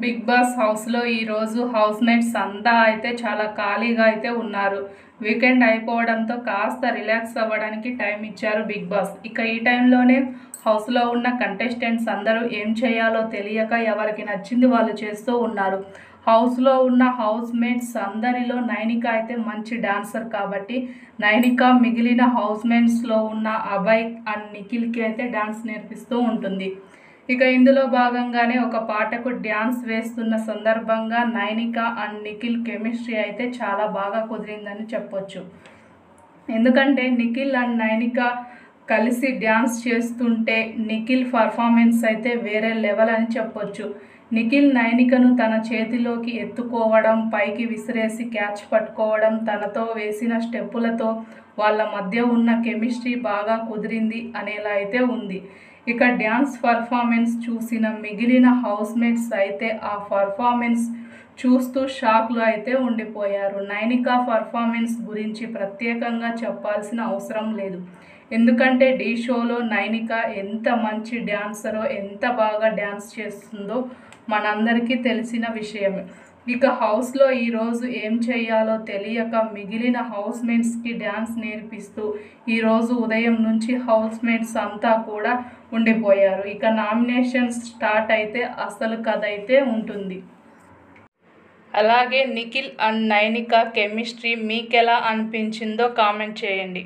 Big boss హౌస్లో ఈరోజు housemates అంతా అయితే చాలా ఖాళీగా అయితే ఉన్నారు. వీకెండ్ అయిపోవడంతో కాస్త రిలాక్స్ అవ్వడానికి టైం ఇచ్చారు బిగ్ బాస్. ఇక ఈ టైంలోనే హౌస్లో ఉన్న కంటెస్టెంట్స్ అందరూ ఏం చేయాలో తెలియక ఎవరికి నచ్చింది వాళ్ళు చేస్తూ ఉన్నారు. హౌస్లో ఉన్న హౌస్మేట్స్ అందరిలో నైనిక అయితే మంచి డాన్సర్ కాబట్టి నైనిక మిగిలిన హౌస్మేట్స్లో ఉన్న అభయ్ అండ్ నిఖిల్కి అయితే డాన్స్ నేర్పిస్తూ ఉంటుంది. ఇక ఇందులో భాగంగానే ఒక పాటకు డ్యాన్స్ వేస్తున్న సందర్భంగా నైనిక అండ్ నిఖిల్ కెమిస్ట్రీ అయితే చాలా బాగా కుదిరిందని చెప్పొచ్చు. ఎందుకంటే నిఖిల్ అండ్ నైనిక కలిసి డ్యాన్స్ చేస్తుంటే నిఖిల్ పర్ఫార్మెన్స్ అయితే వేరే లెవెల్ అని చెప్పొచ్చు. నిఖిల్ నైనికను తన చేతిలోకి ఎత్తుకోవడం, పైకి విసిరేసి క్యాచ్ పట్టుకోవడం, తనతో వేసిన స్టెప్పులతో వాళ్ళ మధ్య ఉన్న కెమిస్ట్రీ బాగా కుదిరింది అనేలా అయితే ఉంది. ఇక డ్యాన్స్ పర్ఫార్మెన్స్ చూసిన మిగిలిన హౌస్మేట్స్ అయితే ఆ పర్ఫార్మెన్స్ చూస్తూ షాక్లో అయితే ఉండిపోయారు. నైనిక పర్ఫార్మెన్స్ గురించి ప్రత్యేకంగా చెప్పాల్సిన అవసరం లేదు. ఎందుకంటే ఢీ షోలో నైనిక ఎంత మంచి డ్యాన్సరో, ఎంత బాగా డ్యాన్స్ చేస్తుందో మనందరికీ తెలిసిన విషయమే. ఇక హౌస్లో ఈరోజు ఏం చేయాలో తెలియక మిగిలిన హౌస్మేట్స్కి డ్యాన్స్ నేర్పిస్తూ ఈరోజు ఉదయం నుంచి హౌస్మేట్స్ అంతా కూడా ఉండిపోయారు. ఇక నామినేషన్స్ స్టార్ట్ అయితే అసలు కథ అయితే ఉంటుంది. అలాగే నిఖిల్ అండ్ నైనిక కెమిస్ట్రీ మీకెలా అనిపించిందో కామెంట్ చేయండి.